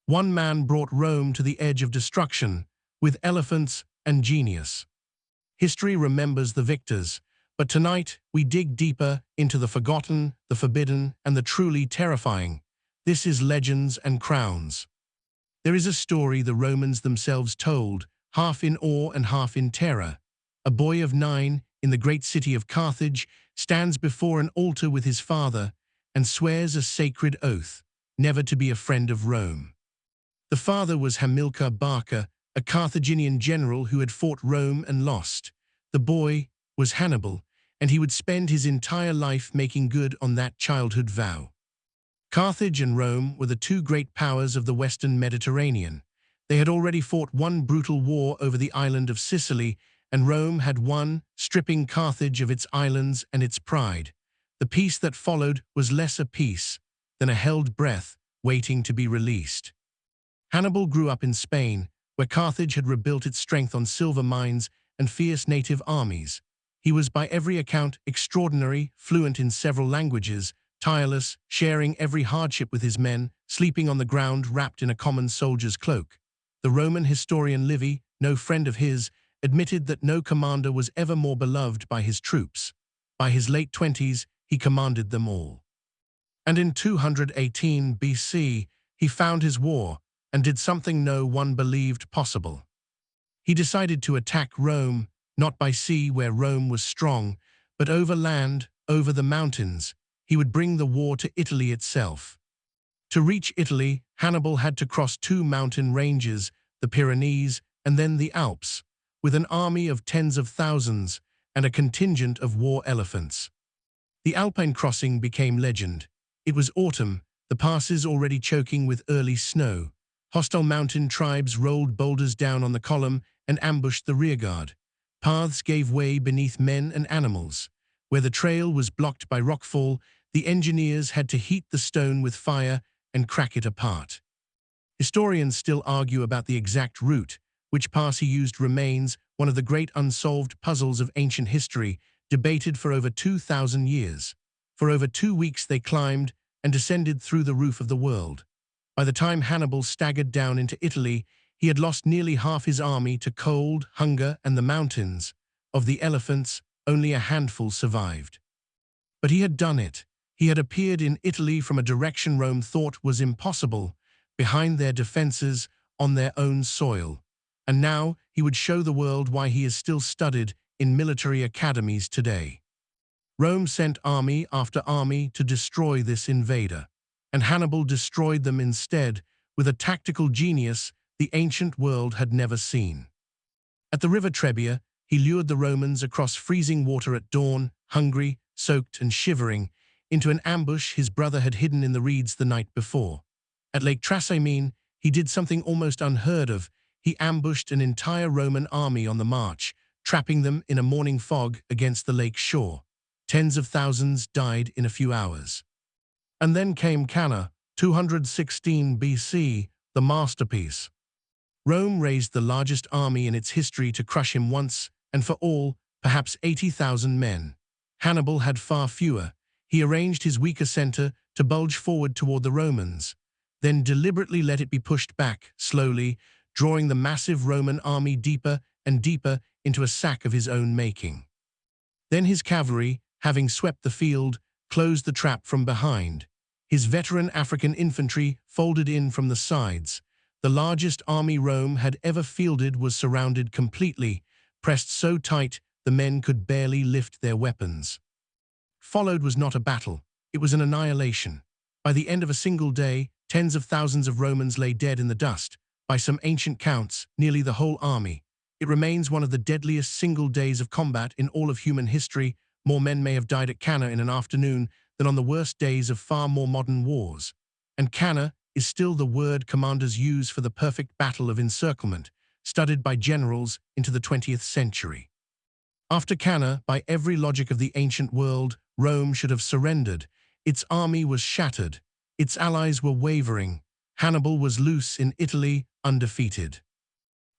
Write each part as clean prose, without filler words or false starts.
One man brought Rome to the edge of destruction, with elephants and genius. History remembers the victors, but tonight we dig deeper into the forgotten, the forbidden, and the truly terrifying. This is Legends and Crowns. There is a story the Romans themselves told, half in awe and half in terror. A boy of 9, in the great city of Carthage, stands before an altar with his father and swears a sacred oath, never to be a friend of Rome. The father was Hamilcar Barca, a Carthaginian general who had fought Rome and lost. The boy was Hannibal, and he would spend his entire life making good on that childhood vow. Carthage and Rome were the two great powers of the Western Mediterranean. They had already fought one brutal war over the island of Sicily, and Rome had won, stripping Carthage of its islands and its pride. The peace that followed was less a peace than a held breath waiting to be released. Hannibal grew up in Spain, where Carthage had rebuilt its strength on silver mines and fierce native armies. He was by every account extraordinary, fluent in several languages, tireless, sharing every hardship with his men, sleeping on the ground wrapped in a common soldier's cloak. The Roman historian Livy, no friend of his, admitted that no commander was ever more beloved by his troops. By his late 20s, he commanded them all. And in 218 BC, he found his war and did something no one believed possible. He decided to attack Rome, not by sea where Rome was strong, but over land, over the mountains. He would bring the war to Italy itself. To reach Italy, Hannibal had to cross two mountain ranges, the Pyrenees and then the Alps, with an army of tens of thousands and a contingent of war elephants. The Alpine crossing became legend. It was autumn, the passes already choking with early snow. Hostile mountain tribes rolled boulders down on the column and ambushed the rearguard. Paths gave way beneath men and animals. Where the trail was blocked by rockfall, the engineers had to heat the stone with fire and crack it apart. Historians still argue about the exact route. Which pass he used remains one of the great unsolved puzzles of ancient history, debated for over 2,000 years. For over 2 weeks they climbed and descended through the roof of the world. By the time Hannibal staggered down into Italy, he had lost nearly half his army to cold, hunger, and the mountains. Of the elephants, only a handful survived. But he had done it. He had appeared in Italy from a direction Rome thought was impossible, behind their defenses, on their own soil. And now he would show the world why he is still studied in military academies today. Rome sent army after army to destroy this invader, and Hannibal destroyed them instead with a tactical genius the ancient world had never seen. At the river Trebia, he lured the Romans across freezing water at dawn, hungry, soaked and shivering, into an ambush his brother had hidden in the reeds the night before. At Lake Trasimene, he did something almost unheard of. He ambushed an entire Roman army on the march, trapping them in a morning fog against the lake shore. Tens of thousands died in a few hours. And then came Cannae, 216 BC, the masterpiece. Rome raised the largest army in its history to crush him once and for all, perhaps 80,000 men. Hannibal had far fewer. He arranged his weaker center to bulge forward toward the Romans, then deliberately let it be pushed back, slowly, drawing the massive Roman army deeper and deeper into a sack of his own making. Then his cavalry, having swept the field, closed the trap from behind. His veteran African infantry folded in from the sides. The largest army Rome had ever fielded was surrounded completely, pressed so tight the men could barely lift their weapons. Followed was not a battle, it was an annihilation. By the end of a single day, tens of thousands of Romans lay dead in the dust. By some ancient counts, nearly the whole army. It remains one of the deadliest single days of combat in all of human history. More men may have died at Cannae in an afternoon than on the worst days of far more modern wars. And Cannae is still the word commanders use for the perfect battle of encirclement, studied by generals into the 20th century. After Cannae, by every logic of the ancient world, Rome should have surrendered. Its army was shattered. Its allies were wavering. Hannibal was loose in Italy, undefeated.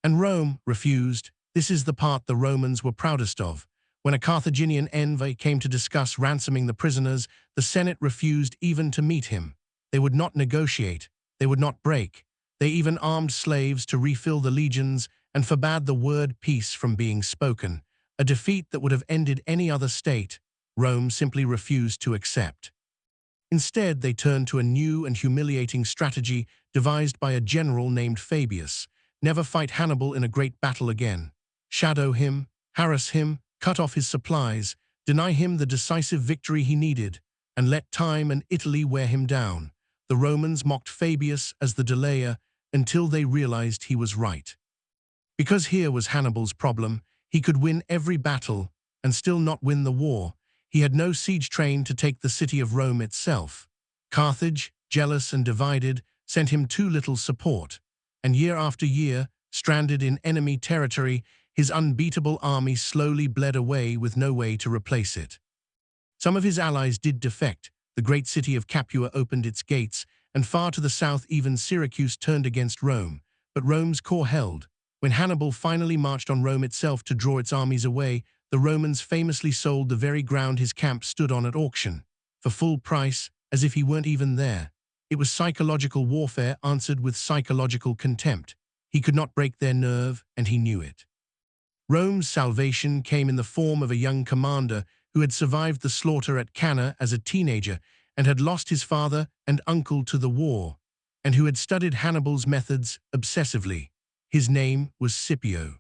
And Rome refused. This is the part the Romans were proudest of. When a Carthaginian envoy came to discuss ransoming the prisoners, the Senate refused even to meet him. They would not negotiate. They would not break. They even armed slaves to refill the legions and forbade the word peace from being spoken, a defeat that would have ended any other state. Rome simply refused to accept. Instead, they turned to a new and humiliating strategy devised by a general named Fabius. Never fight Hannibal in a great battle again. Shadow him, harass him, cut off his supplies, deny him the decisive victory he needed, and let time and Italy wear him down. The Romans mocked Fabius as the delayer until they realized he was right. Because here was Hannibal's problem: he could win every battle and still not win the war. He had no siege train to take the city of Rome itself. Carthage, jealous and divided, sent him too little support, and year after year, stranded in enemy territory, his unbeatable army slowly bled away with no way to replace it. Some of his allies did defect. The great city of Capua opened its gates, and far to the south even Syracuse turned against Rome. But Rome's core held. When Hannibal finally marched on Rome itself to draw its armies away, the Romans famously sold the very ground his camp stood on at auction, for full price, as if he weren't even there. It was psychological warfare answered with psychological contempt. He could not break their nerve, and he knew it. Rome's salvation came in the form of a young commander who had survived the slaughter at Cannae as a teenager and had lost his father and uncle to the war, and who had studied Hannibal's methods obsessively. His name was Scipio.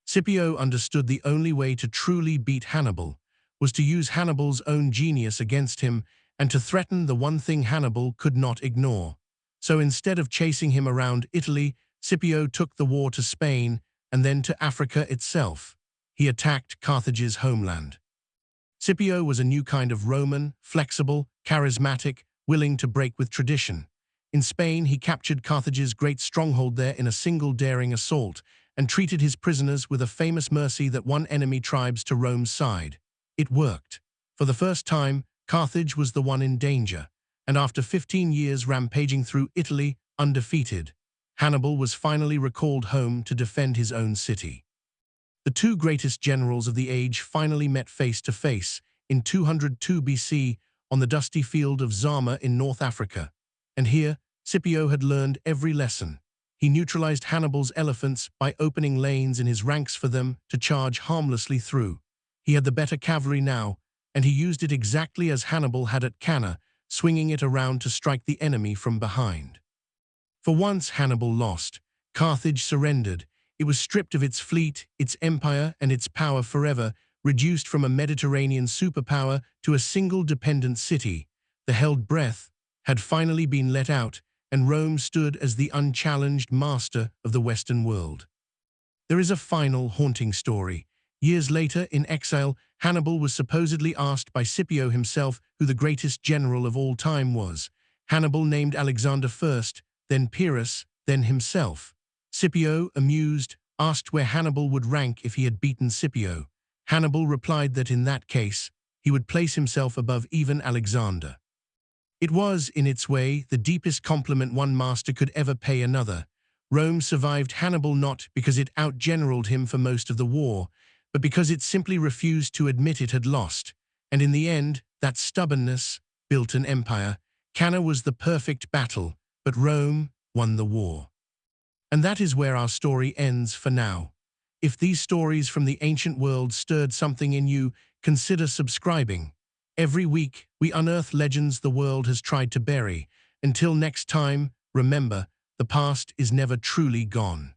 Scipio understood the only way to truly beat Hannibal was to use Hannibal's own genius against him and to threaten the one thing Hannibal could not ignore. So instead of chasing him around Italy, Scipio took the war to Spain and then to Africa itself. He attacked Carthage's homeland. Scipio was a new kind of Roman, flexible, charismatic, willing to break with tradition. In Spain, he captured Carthage's great stronghold there in a single daring assault and treated his prisoners with a famous mercy that won enemy tribes to Rome's side. It worked. For the first time, Carthage was the one in danger, and after 15 years rampaging through Italy undefeated, Hannibal was finally recalled home to defend his own city. The two greatest generals of the age finally met face to face in 202 BC on the dusty field of Zama in North Africa. And here, Scipio had learned every lesson. He neutralized Hannibal's elephants by opening lanes in his ranks for them to charge harmlessly through. He had the better cavalry now, and he used it exactly as Hannibal had at Cannae, swinging it around to strike the enemy from behind. For once Hannibal lost. Carthage surrendered. It was stripped of its fleet, its empire, and its power forever, reduced from a Mediterranean superpower to a single dependent city. The held breath had finally been let out, and Rome stood as the unchallenged master of the Western world. There is a final haunting story. Years later, in exile, Hannibal was supposedly asked by Scipio himself who the greatest general of all time was. Hannibal named Alexander first, then Pyrrhus, then himself. Scipio, amused, asked where Hannibal would rank if he had beaten Scipio. Hannibal replied that in that case, he would place himself above even Alexander. It was, in its way, the deepest compliment one master could ever pay another. Rome survived Hannibal not because it outgeneraled him for most of the war, but because it simply refused to admit it had lost. And in the end, that stubbornness built an empire. Cannae was the perfect battle, but Rome won the war. And that is where our story ends for now. If these stories from the ancient world stirred something in you, consider subscribing. Every week, we unearth legends the world has tried to bury. Until next time, remember, the past is never truly gone.